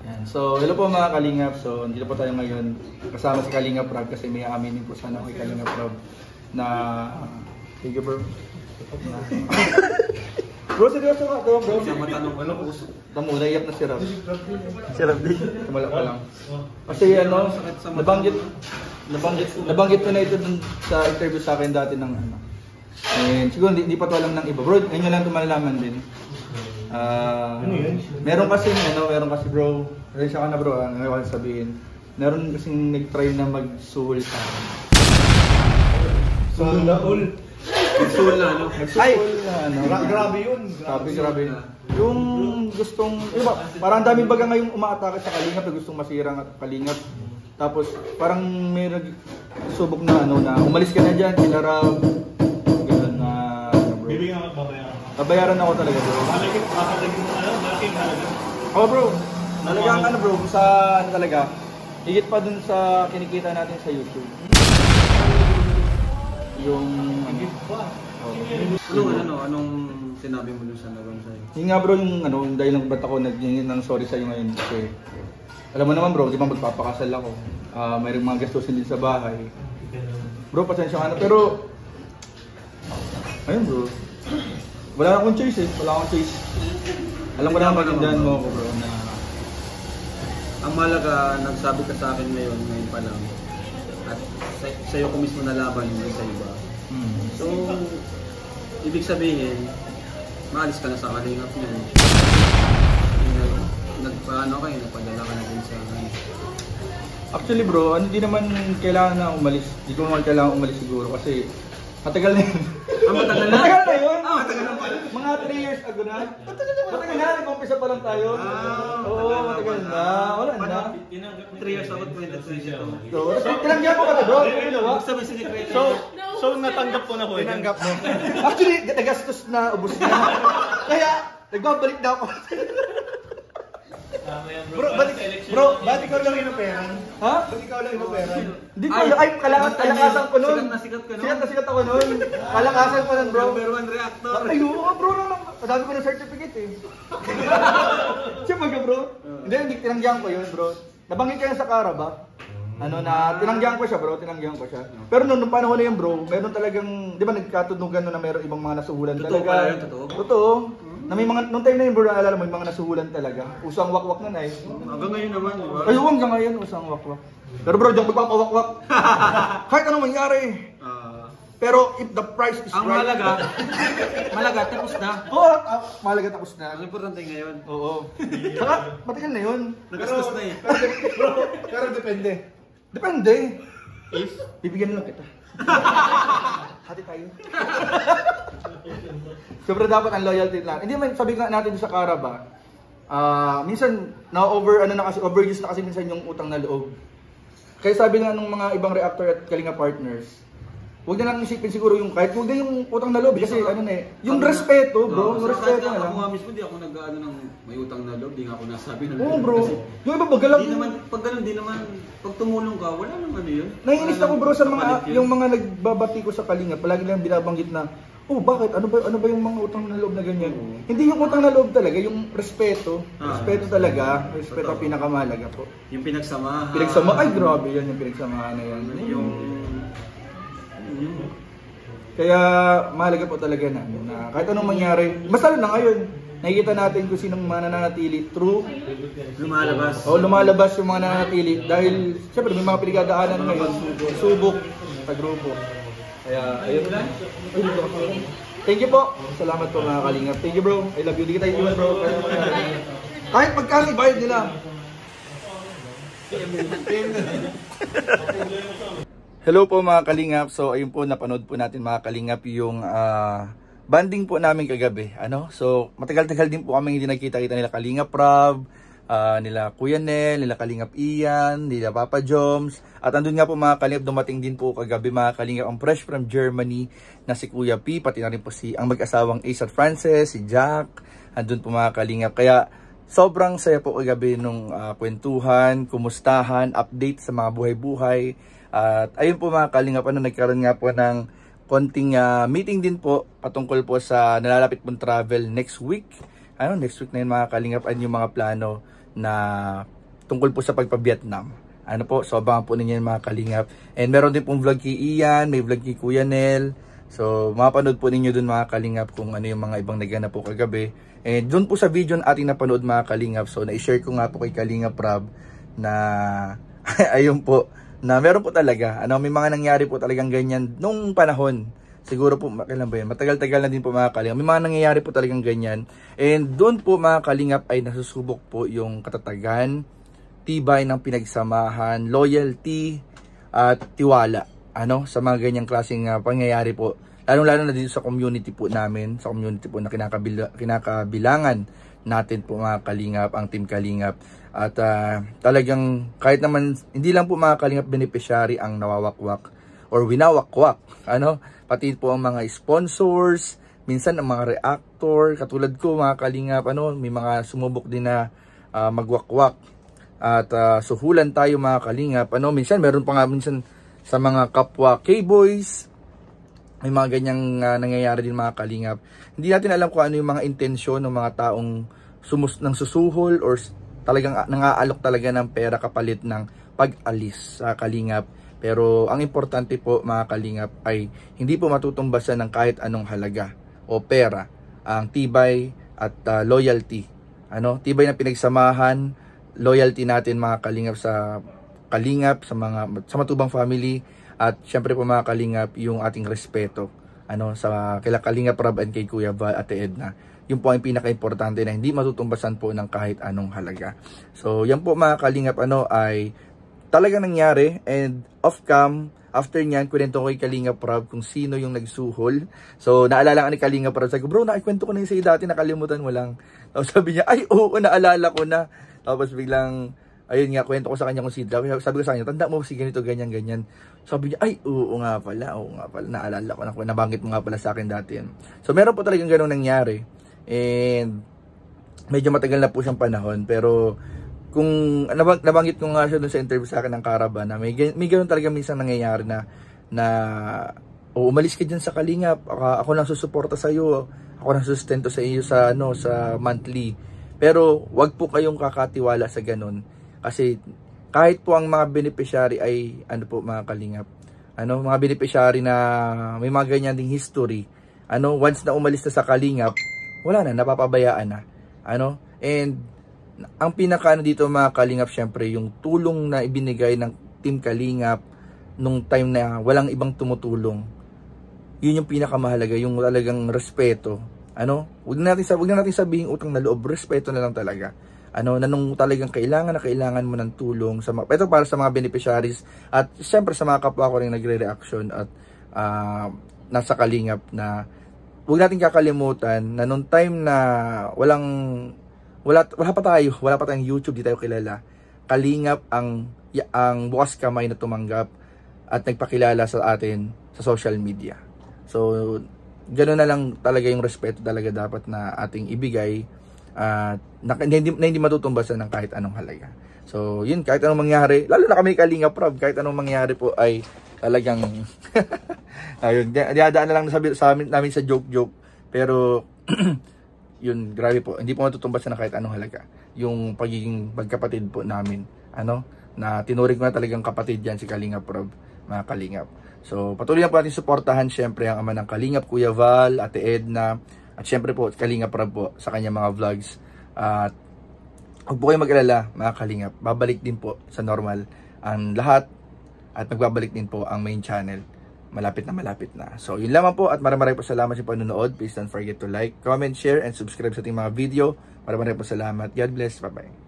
Yan. So, hello po mga Kalingap. So, dito po tayo ngayon kasama si Kalingap Rob kasi may aaminin po sana kay Kalingap Rob na thank you bro. Bro, seryoso ka to bro? Matanong ano puso. Tamo, naiyak na si Rob. Si Rob din. Tumala pa lang. Kasi ano, nabanggit ko na ito dun sa interview sa akin dati ng ano. And siguro hindi pa to alam ng iba. Bro, ngayon lang ito malalaman din. Meron kasi bro, resya ka na bro, ngayon ko sabihin. Meron kasing nag-try na mag-soul sa akin. Soul na all. Soul na ano? Ay! Grabe yun. Grabe. Yung gustong, diba, parang daming baga ngayong umaatake sa Kalingap na gustong masira ng Kalingap. Tapos parang may subok na ano na umalis ka na dyan, Rob. Ganun na bro. Bibigyan ka babayaran. Babayaran ako talaga bro. Malaking talaga. Oh bro, nalagaan ka na bro sa ano talaga. Higit pa dun sa kinikita natin sa YouTube. Yung higit pa. Anong sinabi mo dun sa naroon sa'yo? Yung nga bro, yung ano, dahil lang ba't ako nag-ingin ng sorry sa'yo ngayon kasi alam mo naman bro, di ba magpapakasal ako. Mayroong mga gastusin din sa bahay. Bro, pasensya ka na pero ayun bro. Wala akong choice eh. Alam ko naman magandaan mo ako bro na ang malaga, nagsabi ka sa akin ngayon pa lang at sa'yo ko mismo nalaban hindi sa iba. So, ibig sabihin, maalis ka na sa Kalingap niya. Nagpadala ka na din sa akin. Actually bro, hindi naman kailangan na umalis. Hindi ko naman kailangan umalis siguro kasi matagal na yun. Matagal na? Matagal na yun? Matagal na pala. Mga 3 years ago na. Matagal na, nag-umpisa pa lang tayo. Oo, matagal na. Wala na. 3 years ako, 2022. So, tinanggap mo ka na bro? Sabi sinikreto. So natanggap ko na po. Tinanggap mo. Actually, nagastos na, ubos na. Kaya, nagbabalik na ako. Bro, ba't ikaw lang inuperan? Ha? Ba't ikaw lang inuperan? Hindi ko, ay, kalakasan ko nun. Sikat ka nun. Sikat na sikat ako nun. Kalakasan ko nun bro. Number 1 reactor. Ay, oo bro, madami ko ng certificate eh. Siyempre ka bro. Hindi, tinanggihan ko yun bro. Nabanggit ka na sa Kara ba? Ano na, tinanggihan ko siya bro, tinanggihan ko siya. Pero nung panahon na yun bro, meron talagang, di ba nagkatunugan na meron ibang mga nasuhulan talaga. Totoo pala yun, totoo? Totoo. Na may mga, nung time na yun bro, naalala mo, may mga nasuhulan talaga. Usang wakwak na eh. Hanggang ngayon naman, di ba? Ay, hanggang ngayon, usang wakwak. Pero bro, diyan magpapawakwak. Kahit anong mangyari. Pero if the price is ang right. malaga, tapos na. Oo, mahalaga tapos na. Ang importante ngayon. Oo. Saka, matagal na yun. Nagastos na eh. Pero depende. Depende. Bibigyan lang kita. Hati tayo. Siyempre dapat ang loyalty lang. Hindi man sabi nga natin sa Kara ba, minsan overuse na kasi minsan yung utang na loob. Kaya sabi nga ng mga ibang reactor at Kalinga partners, huwag na lang isipin siguro yung kahit huwag na yung utang na loob kasi ano na eh, yung respeto bro, yung respeto na lang. Ako nga mismo di ako nag-ano ng may utang na loob, di nga ako nasabi ng Oo bro, yung iba magalang. Di naman, pag ganun di naman, pag tumulong ka, wala naman yun. Naiinis ako bro sa mga, yung mga nagbabati ko sa Kalinga, palagi lang binabanggit na, oh bakit, ano ba yung mga utang na loob na ganyan? Hindi yung utang na loob talaga, yung respeto. Respeto talaga, respeto ang pinakamahalaga po. Yung pinagsamahan. Ay grabe yan, yung pinagsamahan na yan. Kaya mahalaga po talaga na kahit anong mangyari, basta na ngayon, nakikita natin kung sinong mananatili true. Lumalabas. Lumalabas yung mga nananatili dahil siyempre may mga pinagdadaanan ngayon, subok sa grupo. Kaya ayun lang. Thank you po. Salamat po mga Kalingap. Thank you bro. I love you. Di kita iwan bro. Kahit magkano ibayad nila. Hello po mga Kalingap. So ayun po, napanood po natin mga Kalingap yung banding po namin kagabi. So matagal-tagal din po kami hindi nagkita-kita nila Kalingap Rob, nila Kuya Nel, nila Kalingap Ian, nila Papa Joms. At andun nga po mga Kalingap, dumating din po kagabi mga Kalingap ang fresh from Germany na si Kuya P, pati na rin po ang mag-asawang Ace at Frances, si Jack. Andun po mga Kalingap. Kaya sobrang saya po kagabi nung kwentuhan, kumustahan, update sa mga buhay-buhay. At ayun po mga Kalingap, nagkaroon nga po ng konting meeting din po patungkol po sa nalalapit pong travel next week. Next week na yun mga Kalingap, yung mga plano na tungkol po sa pagpa-Vietnam. Ano po, so abangan po ninyo mga kalingap. And meron din pong vlog kay Ian, may vlog kay Kuya Nel. So mapanood po ninyo dun mga kalingap kung ano yung mga ibang naganap po kagabi. And dun po sa video na ating napanood mga kalingap, so na-share ko nga po kay Kalingap Rob na ayun po, na meron po talaga, may mga nangyari po talagang ganyan nung panahon. Siguro po, kailan ba yun? Matagal-tagal na din po mga kalingap. May mga nangyayari po talagang ganyan. And doon po mga kalingap ay nasusubok po yung katatagan, tibay ng pinagsamahan, loyalty, at tiwala. Sa mga ganyang klaseng pangyayari po. Lalo-lalo na dito sa community po namin, sa community po na kinakabilangan natin po mga kalingap, ang Team Kalingap. At talagang kahit naman, hindi lang po mga kalingap beneficiary ang nawawakwak or winawakwak. Pati po ang mga sponsors, minsan ang mga reactor, katulad ko mga kalingap, may mga sumubok din na magwakwak. At suhulan tayo mga kalingap. Minsan meron pa nga minsan sa mga kapwa K-boys, may mga ganyang nangyayari din mga kalingap. Hindi natin alam kung ano yung mga intensyon ng mga taong nang susuhol or talagang nangaalok talaga ng pera kapalit ng pag-alis sa kalingap. Pero ang importante po mga kalingap ay hindi po matutumbasan ng kahit anong halaga o pera ang tibay at loyalty. Tibay na pinagsamahan, loyalty natin mga kalingap sa sa Matubang family, at syempre po mga kalingap yung ating respeto sa kila Kalingap Rob and kay Kuya Val, Ate Edna. Yung po ang pinaka-importante na hindi matutumbasan po ng kahit anong halaga. So yan po mga kalingap ay talaga nangyari, and off-cam, after nyan, kwento ko kay Kalingap Rob kung sino yung nagsuhol. So, naalala ka ni Kalingap Rob. Sabi ko, bro, nakikwento ko na yung sa'yo dati, nakalimutan mo lang. Tapos sabi niya, ay, oo, naalala ko na. Tapos biglang, ayun nga, kwento ko sa kanya kung sino. Sabi ko sa kanya, tanda mo si ganito, ganyan, ganyan. Sabi niya, ay, oo nga pala, naalala ko na, nabanggit mo nga pala sa akin dati yan. So, meron po talagang ganun nangyari. And, medyo matagal na po siyang panahon, pero, kung nabanggit ko nga siya dun sa interview sa akin ng Caravan na may ganoon talaga minsan nangyayari na umalis ka dyan sa Kalingap, ako lang susuporta sa iyo, ako lang sustento sa iyo sa sa monthly. Pero wag po kayong kakatiwala sa ganun, kasi kahit po ang mga beneficiary ay mga Kalingap, mga beneficiary na may mga ganyan ding history, once na umalis na sa Kalingap, wala na, napapabayaan na. And ang pinaka dito mga Kalingap, syempre yung tulong na ibinigay ng Team Kalingap nung time na walang ibang tumutulong, yun yung pinakamahalaga, yung talagang respeto. Wag na natin sabihin utang na loob, respeto na lang talaga. Na nung talagang kailangan mo ng tulong ito para sa mga beneficiaries, at syempre sa mga kapwa ko rin nagre-reaction at nasa Kalingap, na wag natin kakalimutan na nung time na wala pa tayong YouTube, di tayo kilala. Kalingap ang bukas kamay na tumanggap at nagpakilala sa atin sa social media. So, ganoon na lang talaga yung respeto talaga dapat na ating ibigay, na hindi matutumbasan ng kahit anong halaga. So, yun, kahit anong mangyari, lalo na kami Kalingap Rob, kahit anong mangyari po ay talagang ayun, diadaan na lang sa namin sa joke, pero yun, grabe po. Hindi po matutumbasan na kahit anong halaga yung pagiging magkapatid po namin. Na tinuring ko na talagang kapatid yan si Kalingap Rob, mga Kalingap. So, patuloy na po natin suportahan syempre ang ama ng Kalingap, Kuya Val, Ate Edna, at syempre po Kalingap Rob po sa kanyang mga vlogs. At huwag po kayo mag-alala mga Kalingap, babalik din po sa normal ang lahat, at magbabalik din po ang main channel. Malapit na. So, yun lamang po, at maraming po salamat sa panonood. Please don't forget to like, comment, share, and subscribe sa ating mga video. Maraming po salamat. God bless. Bye-bye.